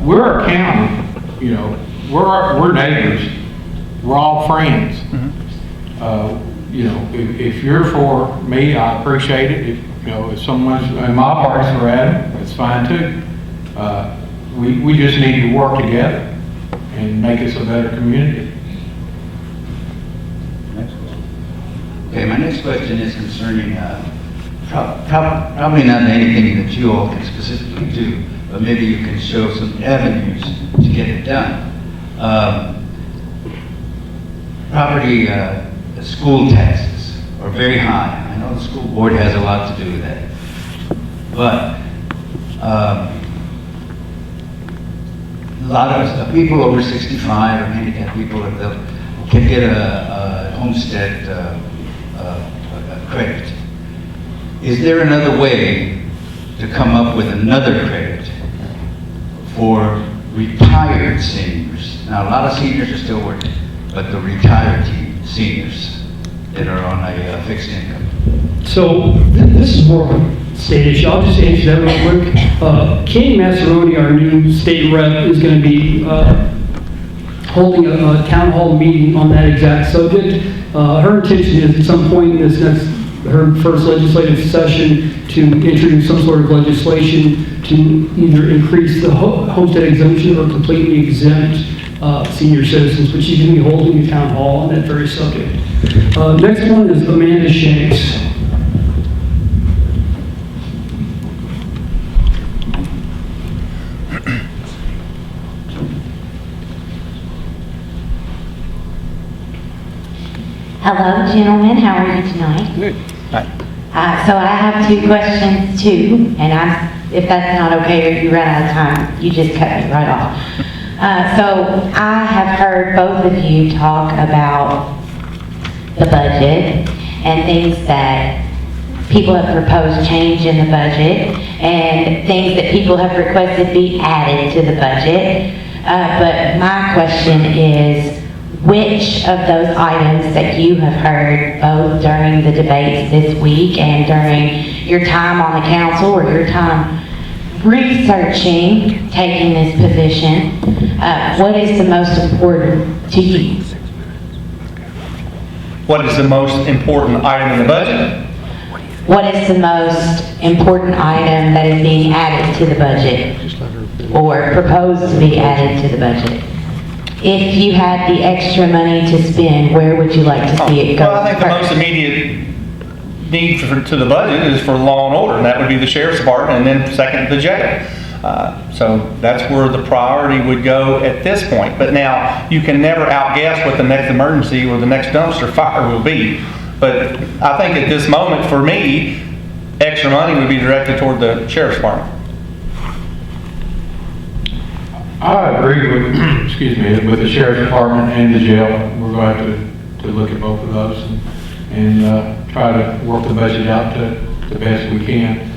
We're a county, you know, we're neighbors. We're all friends. You know, if you're for me, I appreciate it. If someone's in my party's for Adam, that's fine too. We just need to work together and make us a better community. Okay, my next question is concerning, probably not anything that you all can specifically do, but maybe you can show some avenues to get it done. Property, school taxes are very high. I know the school board has a lot to do with that. But a lot of people over 65 or handicapped people can get a homestead credit. Is there another way to come up with another credit for retired seniors? Now, a lot of seniors are still working, but the retired seniors that are on a fixed income. So this is more of a state issue. I'll just answer that real quick. Katie Massaroni, our new state rep, is going to be holding a town hall meeting on that exact subject. Her intention is at some point in her first legislative session to introduce some sort of legislation to either increase the homestead exemption or completely exempt senior citizens, but she's going to be holding a town hall on that very subject. Next one is Amanda Shanks. Hello, gentlemen. How are you tonight? Good. So I have two questions too, and if that's not okay or you run out of time, you just cut me right off. So I have heard both of you talk about the budget and things that people have proposed change in the budget and things that people have requested be added to the budget. But my question is, which of those items that you have heard both during the debates this week and during your time on the council or your time researching taking this position, what is the most important to you? What is the most important item in the budget? What is the most important item that is being added to the budget or proposed to be added to the budget? If you had the extra money to spend, where would you like to see it go? Well, I think the most immediate need to the budget is for law and order, and that would be the sheriff's department, and then second, the jail. So that's where the priority would go at this point. But now, you can never outguess what the next emergency or the next dumpster fire will be. But I think at this moment, for me, extra money would be directed toward the sheriff's department. I agree with, with the sheriff's department and the jail. We're going to have to look at both of those and try to work the budget out to the best we can.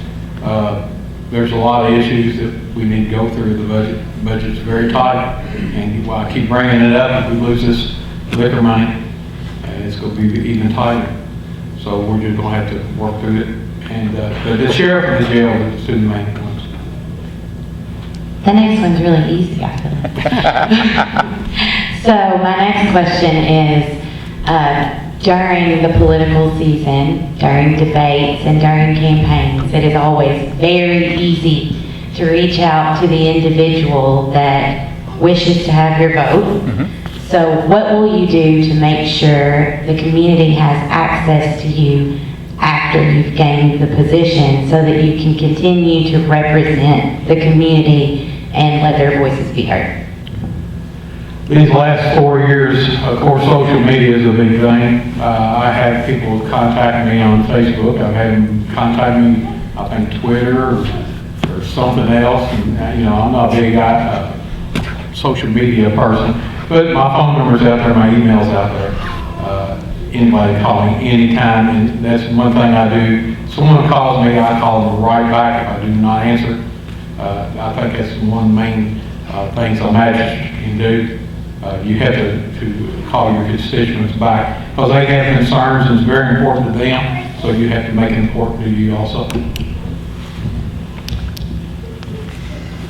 There's a lot of issues that we need to go through the budget. The budget's very tight, and while I keep bringing it up, if we lose this liquor money, it's going to be even tighter. So we're just going to have to work through it. And but the sheriff and the jail are the two main ones. The next one's really easy, I feel like. So my next question is, during the political season, during debates and during campaigns, it is always very easy to reach out to the individual that wishes to have your vote. So what will you do to make sure the community has access to you after you've gained the position so that you can continue to represent the community and let their voices be heard? These last 4 years, of course, social media is a big thing. I have people contact me on Facebook. I've had them contact me, I think, Twitter or something else. And, you know, I'm not a big social media person, but my phone number's out there, my email's out there. Anybody call me anytime, and that's one thing I do. Someone calls me, I call them right back if I do not answer. I think that's one of the main things a magistrate can do. You have to call your constituents back, because they have concerns and it's very important to them, so you have to make it important to you also.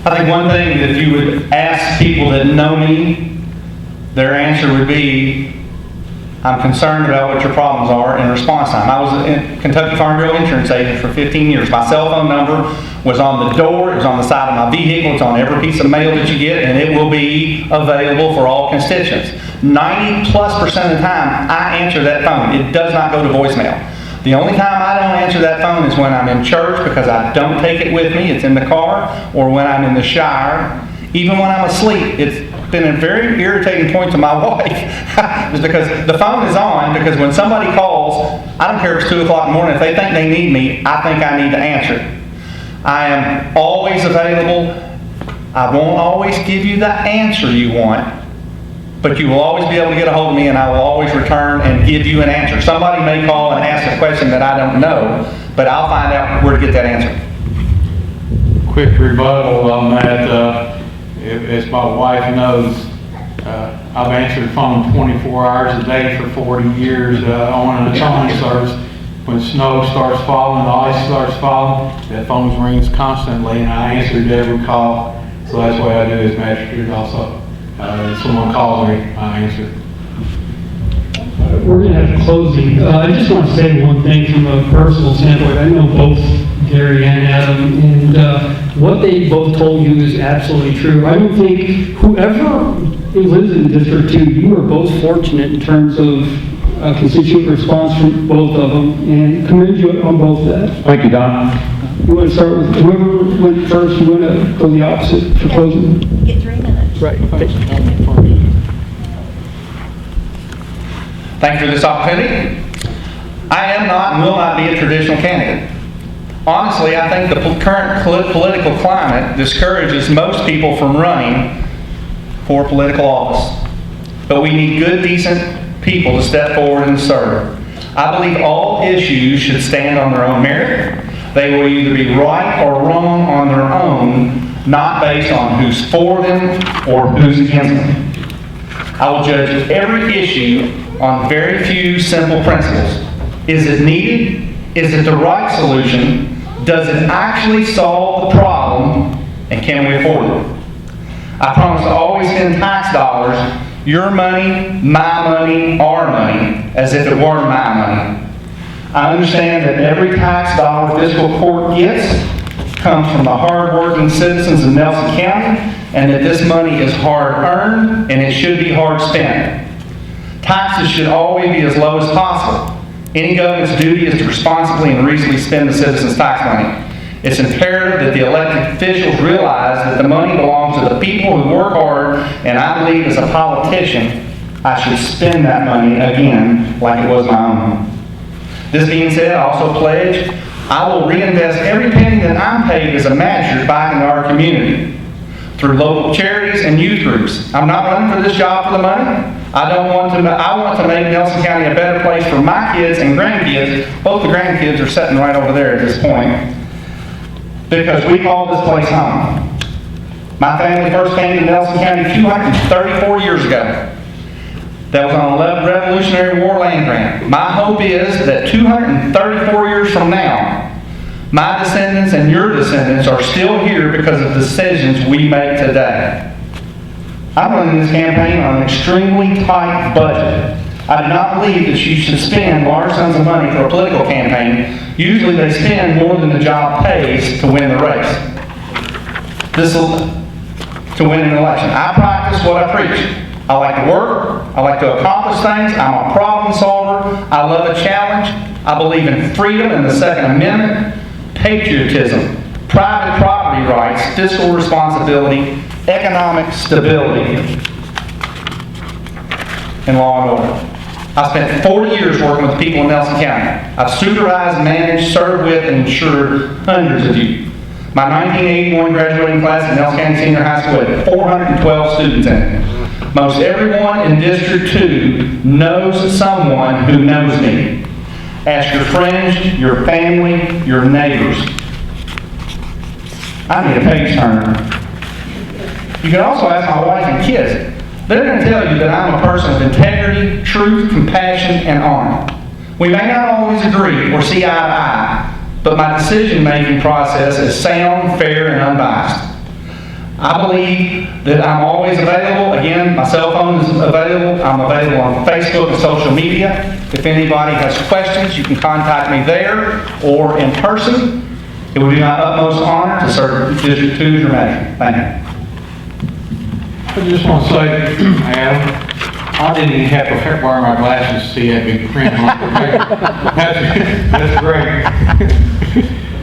I think one thing that if you would ask people that know me, their answer would be, I'm concerned about what your problems are in response time. I was a Kentucky Farm Bureau insurance agent for 15 years. My cell phone number was on the door, it was on the side of my vehicle, it's on every piece of mail that you get, and it will be available for all constituents. 90+% of the time, I answer that phone. It does not go to voicemail. The only time I don't answer that phone is when I'm in church, because I don't take it with me, it's in the car, or when I'm in the shower. Even when I'm asleep, it's been a very irritating point to my wife, is because the phone is on, because when somebody calls, I don't care if it's 2 o'clock in the morning, if they think they need me, I think I need to answer. I am always available. I won't always give you the answer you want, but you will always be able to get a hold of me, and I will always return and give you an answer. Somebody may call and ask a question that I don't know, but I'll find out where to get that answer. Quick rebuttal on that. As my wife knows, I've answered the phone 24 hours a day for 40 years on an towing service. When snow starts falling, ice starts falling, that phone rings constantly, and I answer to every call. So that's what I do as magistrate also. If someone calls me, I answer. We're going to have closing. I just want to say one thing from a personal standpoint. I know both Gary and Adam, and what they both told you is absolutely true. I don't think whoever lives in District 2, you are both fortunate in terms of constituent response from both of them, and commend you on both that. Thank you, Don. You want to start with whoever went first? You want to go the opposite for closing? Get 3 minutes. Right. Thank you for this opportunity. I am not and will not be a traditional candidate. Honestly, I think the current political climate discourages most people from running for political office. But we need good, decent people to step forward and serve. I believe all issues should stand on their own merit. They will either be right or wrong on their own, not based on who's for them or who's against them. I will judge every issue on very few simple principles. Is it needed? Is it the right solution? Does it actually solve the problem? And can we afford it? I promise to always spend tax dollars, your money, my money, our money, as if it were my money. I understand that every tax dollar fiscal court gets comes from the hard-working citizens of Nelson County, and that this money is hard-earned and it should be hard-spent. Taxes should always be as low as possible. Any government's duty is to responsibly and reasonably spend the citizens' tax money. It's imperative that the elected officials realize that the money belongs to the people who work hard, and I believe as a politician, I should spend that money again like it was my own. This being said, I also pledge I will reinvest every penny that I'm paid as a magistrate back into our community through local charities and youth groups. I'm not running for this job for the money. I want to make Nelson County a better place for my kids and grandkids. Both the grandkids are sitting right over there at this point, because we call this place home. My family first came to Nelson County 234 years ago. That was on a Revolutionary War land grant. My hope is that 234 years from now, my descendants and your descendants are still here because of decisions we make today. I'm running this campaign on an extremely tight budget. I do not believe that you should spend large sums of money for a political campaign. Usually they spend more than the job pays to win the race. To win an election. I practice what I preach. I like to work. I like to accomplish things. I'm a problem solver. I love a challenge. I believe in freedom and the Second Amendment, patriotism, private property rights, fiscal responsibility, economic stability, and law and order. I spent 40 years working with people in Nelson County. I've supervised, managed, served with, and insured hundreds of you. My 1981 graduating class at Nelson County Senior High School had 412 students in it. Most everyone in District 2 knows someone who knows me. Ask your friends, your family, your neighbors. I need a page turner. You can also ask my wife and kids. They're going to tell you that I'm a person of integrity, truth, compassion, and honor. We may not always agree or see eye to eye, but my decision-making process is sound, fair, and unbiased. I believe that I'm always available. Again, my cell phone is available. I'm available on Facebook and social media. If anybody has questions, you can contact me there or in person. It would be my utmost honor to serve District 2 as your manager. Thank you. I just want to say, Adam, I didn't even have to wear my glasses to see that big print on the paper. That's great.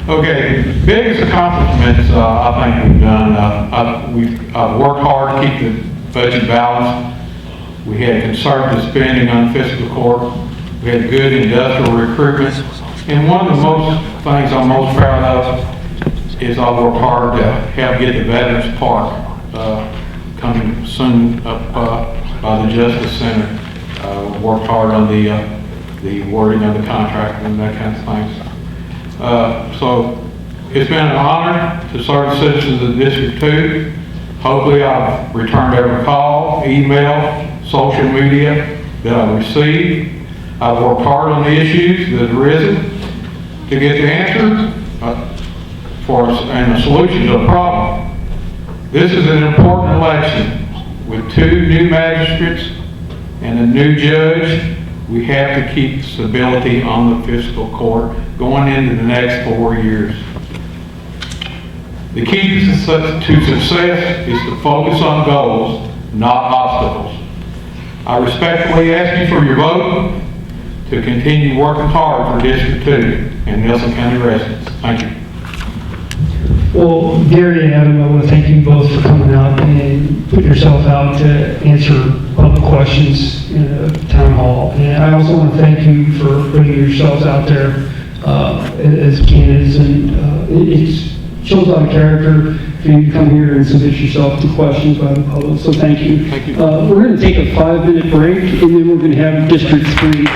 Okay, biggest accomplishments I think we've done. I've worked hard to keep the budget balanced. We had conservative spending on fiscal court. We had good industrial recruitment. And one of the most things I'm most proud of is I worked hard to help get the Veterans Park coming soon up by the Justice Center. Worked hard on the wording of the contract and that kind of things. So it's been an honor to serve the citizens of District 2. Hopefully I've returned every call, email, social media that I've received. I've worked hard on the issues that have arisen to get the answers for us and the solution to the problem. This is an important election. With 2 new magistrates and a new judge, we have to keep stability on the fiscal court going into the next 4 years. The key to success is to focus on goals, not obstacles. I respectfully ask you for your vote to continue working hard for District 2 and Nelson County residents. Thank you. Well, Gary and Adam, I want to thank you both for coming out and putting yourself out to answer public questions in a town hall. And I also want to thank you for putting yourselves out there as candidates. And it shows a lot of character for you to come here and submit yourself to questions by the public. So thank you. Thank you. We're going to take a 5-minute break, and then we're going to have District 3.